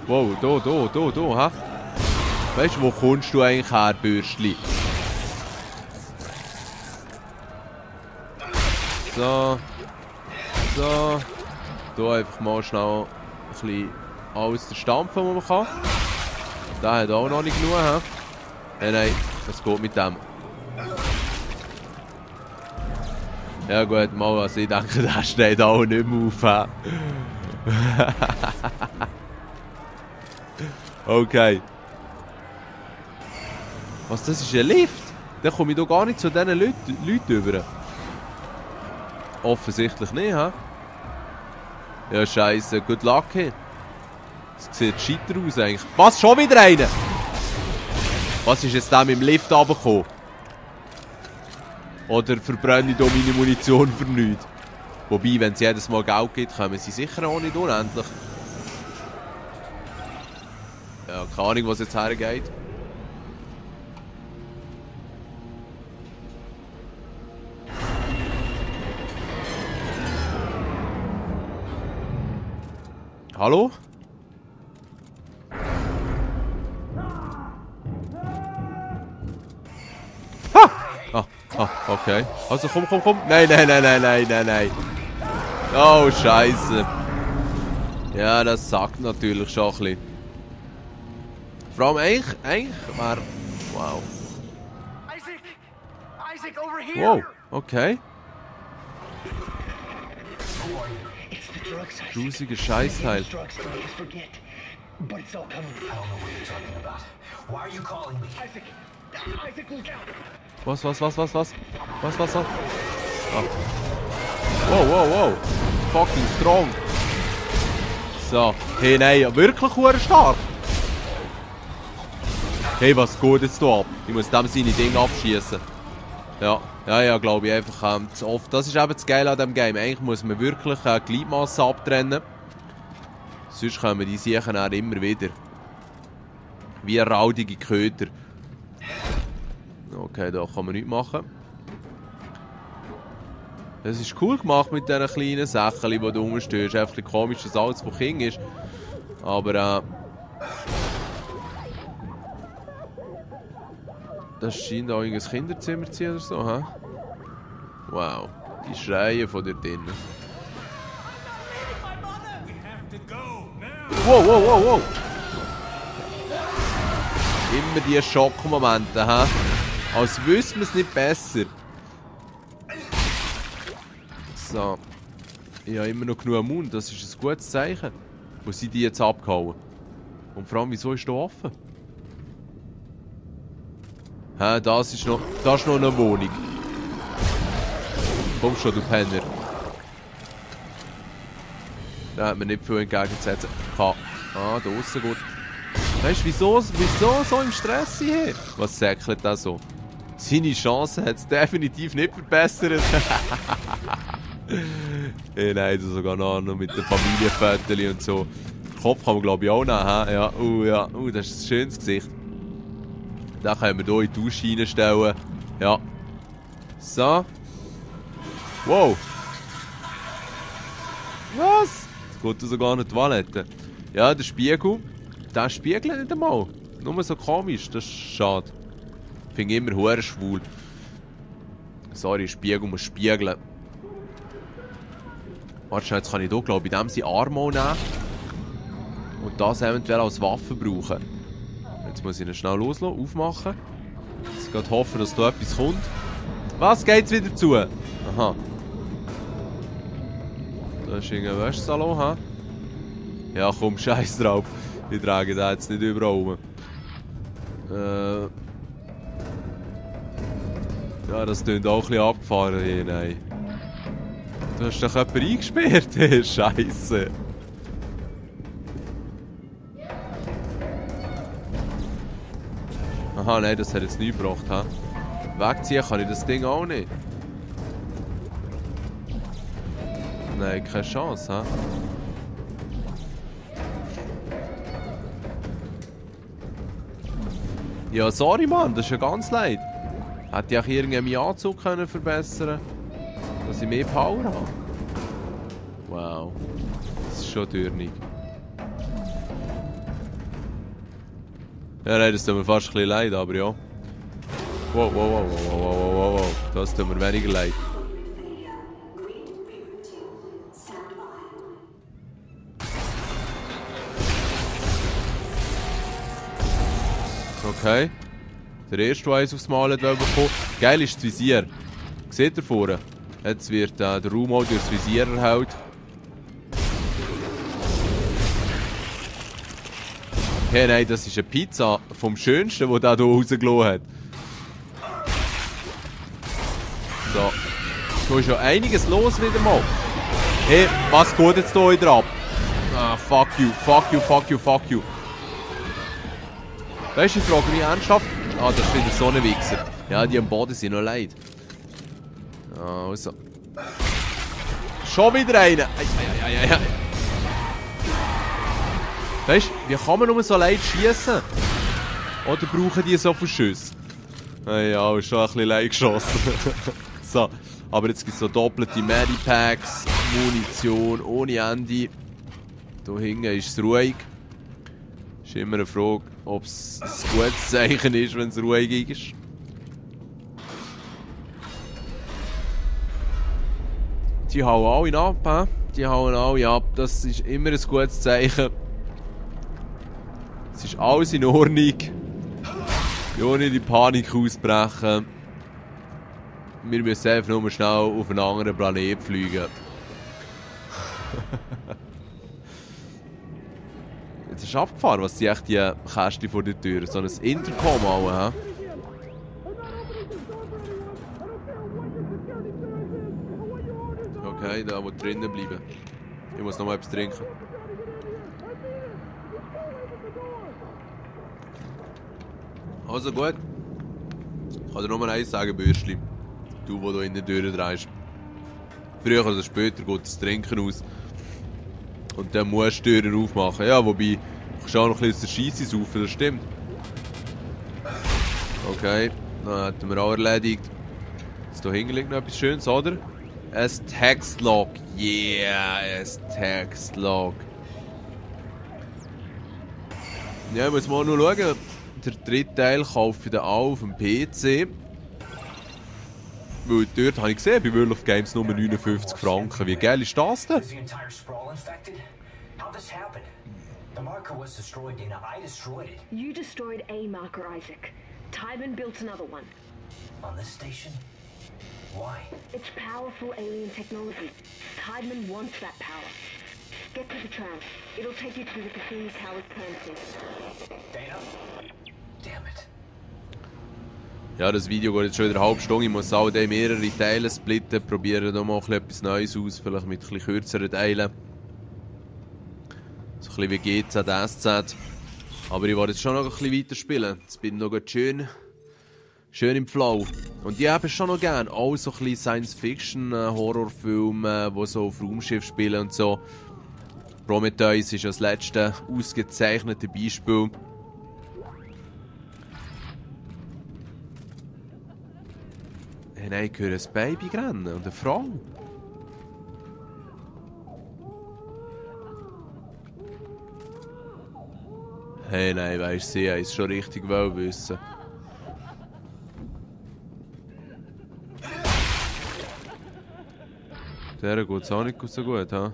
Wow, da, hä? Weißt du, wo kommst du eigentlich her, Bürstli? So. So. Hier einfach mal schnell ein bisschen alles stampfen, was man kann. Der hat auch noch nicht genug, hä? Nein, was geht mit dem? Ja gut, mal, also ich denke, der steht auch nicht mehr auf. Okay. Was, das ist ein Lift? Dann komme ich doch gar nicht zu diesen Leuten rüber. Offensichtlich nicht, hä? Ja, scheisse, good luck. Das sieht scheiter aus eigentlich. Was, schon wieder einer? Was ist jetzt der mit dem Lift runtergekommen? Oder verbrenne ich hier meine Munition für nichts? Wobei, wenn es jedes Mal Geld gibt, kommen sie sicher auch nicht unendlich. Ja, keine Ahnung, was jetzt hergeht. Hallo? Okay. Also komm. Nein. Oh, Scheiße. Ja, das sagt natürlich schon ein bisschen. Vor allem eigentlich wäre... Wow. Isaac, over here! Wow, okay. Grusiger Scheißteil. But it's all coming. I don't know what you're talking about. Why are you calling me? Isaac, look out! Was? Ah. Wow. Fucking strong. So. Hey, nein, wirklich hure stark. Hey, was geht jetzt hier ab? Ich muss dem seine Dinge abschießen. Ja, glaube ich einfach zu oft. Das ist eben das Geile an diesem Game. Eigentlich muss man wirklich Gliedmasse abtrennen. Sonst kommen die Siechen dann immer wieder. Wie raudige Köter. Okay, da kann man nichts machen. Das ist cool gemacht mit diesen kleinen Sachen, die du rumstehst. Einfach ein bisschen komisch, dass alles von King ist. Aber das scheint auch ein Kinderzimmer zu sein oder so, hä? Wow, die Schreie von dort drinnen. Wow. Immer diese Schockmomente, hä? Als wüssten wir es nicht besser. So. Ich habe immer noch genug am Mund, das ist ein gutes Zeichen. Wo sind die jetzt abgehauen? Und vor allem, wieso ist hier offen? Hä, das ist noch eine Wohnung. Komm schon, du Penner. Da hat man nicht viel entgegenzusetzen. Ah, da draussen gut. Weißt du, wieso so im Stress hier? Was säckelt da so? Seine Chance hat es definitiv nicht verbessert. Hey, nein, sogar noch mit den Familienfotos und so. Den Kopf kann man glaube ich auch nehmen. Ja, das ist ein schönes Gesicht. Den können wir hier in die Dusche reinstellen. Ja. So. Wow. Was? Jetzt geht er sogar nicht in die Toilette. Ja, der Spiegel. Der spiegelt nicht einmal. Nur so komisch. Das ist schade. Ich finde immer hure schwul. Sorry, Spiegel muss spiegeln. Warte, jetzt kann ich hier, glaube ich, in dem seinen Arm nehmen. Und das eventuell als Waffe brauchen. Jetzt muss ich ihn schnell loslassen, aufmachen. Jetzt geht hoffen, dass da etwas kommt. Was geht's wieder zu? Aha. Da ist irgendein Wäschsalon, hä? Ja, komm, scheiß drauf. Ich trage den jetzt nicht überall rum. Ja, das klingt auch ein bisschen abgefahren hier, nein. Du hast doch jemanden eingesperrt, hey, Scheiße. Aha, nein, das hat jetzt nichts gebracht, hä? Wegziehen kann ich das Ding auch nicht. Nein, keine Chance, hä? Ja, sorry, Mann, das ist ja ganz leid. Hätte ich auch irgendwie meinen Anzug können verbessern können, dass ich mehr Power habe. Wow. Das ist schon dürnig. Ja, nein, das tut mir fast ein bisschen leid, aber ja. Wow, wow, wow, wow, wow, wow, wow. Das tut mir weniger leid. Okay. Der erste, der eins aufs Mal bekommen. Geil ist das Visier. Seht ihr vorne? Jetzt wird der Raum auch durchs Visier erhellt. Hey, nein, das ist eine Pizza vom Schönsten, die der hier rausgelassen hat. So. Da ist ja einiges los wieder mal. Hey, was geht jetzt hier wieder ab? Ah, fuck you, fuck you, fuck you, fuck you. Weißt du, ich frage mich ernsthaft. Ah, das ist wieder so ein Wichser. Ja, die am Boden sind noch leid. Also. Schon wieder einer. Ei. Weißt du, wie kann man nur so leicht schießen? Oder brauchen die so viele Schüsse? Ja, ist schon ein bisschen leicht geschossen. So, aber jetzt gibt es so doppelte Medipacks, Munition ohne Ende. Hier hinten ist es ruhig. Ist immer eine Frage, ob es ein gutes Zeichen ist, wenn es ruhig ist. Die hauen alle ab, he? Die hauen alle ab. Das ist immer ein gutes Zeichen. Es ist alles in Ordnung. Ohne die Panik ausbrechen. Wir müssen einfach nur schnell auf einen anderen Planeten fliegen. Jetzt ist abgefahren, was sind echt die Kästchen vor der Tür? So ein Intercom auch, hä? Okay, da muss drinnen bleiben. Ich muss noch mal etwas trinken. Also gut. Ich kann dir nur eins sagen, Bürschli. Du, wo du in der Tür drehst. Früher oder später geht das Trinken aus. Und dann musst du die Türen aufmachen. Ja, wobei, du kannst auch noch ein bisschen Scheisse saufen, das stimmt. Okay, dann hätten wir auch erledigt. Jetzt hier hinten liegt noch etwas Schönes, oder? Ein Textlog. Yeah, ein Textlog. Ja, muss man nur schauen. Der dritte Teil kaufe ich dann auch auf dem PC. Weil dort habe ich gesehen, bei World of Games nur 59 Franken. Wie geil ist das denn? The marker was destroyed, Dana. I destroyed it. You destroyed a marker, Isaac. Tiedemann built another one. On this station? Why? It's powerful alien technology. Tiedemann wants that power. Get to the tram. It'll take you to the Cassini Tower's premises. Dana? Damn it. Ja, das Video geht jetzt schon wieder eine halbe Stunde. Ich muss auch in mehrere Teile splitten. Probieren da mal etwas Neues aus. Vielleicht mit etwas kürzeren Teilen. So ein bisschen wie GZSZ. Aber ich wollte jetzt schon noch ein bisschen weiterspielen. Jetzt bin ich noch schön im Flow. Und ich habe schon noch gerne auch so ein bisschen Science-Fiction-Horrorfilme, die so auf Raumschiff spielen und so. Prometheus ist das letzte ausgezeichnete Beispiel. Hey, nein, ich höre ein Baby rennen und eine Frau. Hey, nein, weisst du, sie haben es schon richtig wissen. Der geht es auch nicht so gut, ha?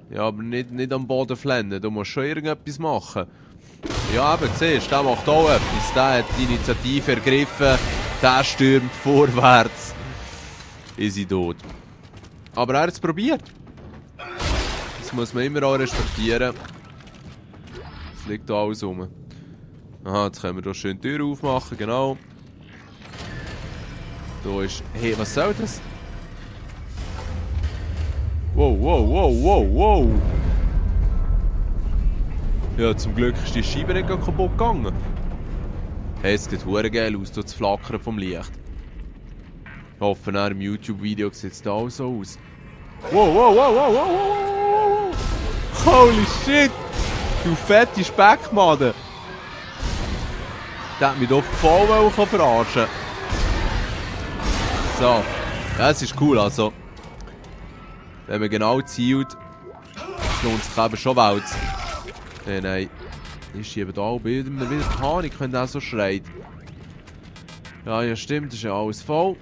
Ja, aber nicht am Boden flennen, du musst schon irgendetwas machen. Ja, eben, siehst du, der macht auch etwas. Der hat die Initiative ergriffen, der stürmt vorwärts. Ist sie tot. Aber er hat es probiert. Das muss man immer auch respektieren. Es liegt da alles rum. Aha, jetzt können wir hier schön die Tür aufmachen, genau. Da ist... Hey, was soll das? Wow, wow, wow, wow, wow. Ja, zum Glück ist die Scheibe nicht kaputt gegangen. Hey, es sieht verdammt geil aus, das Flackern vom Licht. Ich hoffe, nach dem YouTube-Video sieht es da auch so aus. Wow, wow, wow, wow, wow, wow, wow. Holy shit! Du fette Speckmade! Der hat mich doch voll verarschen. So. Ja, es ist cool, also. Wenn man genau zielt, es lohnt sich eben schon Welt. Nein. Ich schiebe da auch wieder Panik, wenn der so schreit. Ja, ja, stimmt, das ist ja alles voll.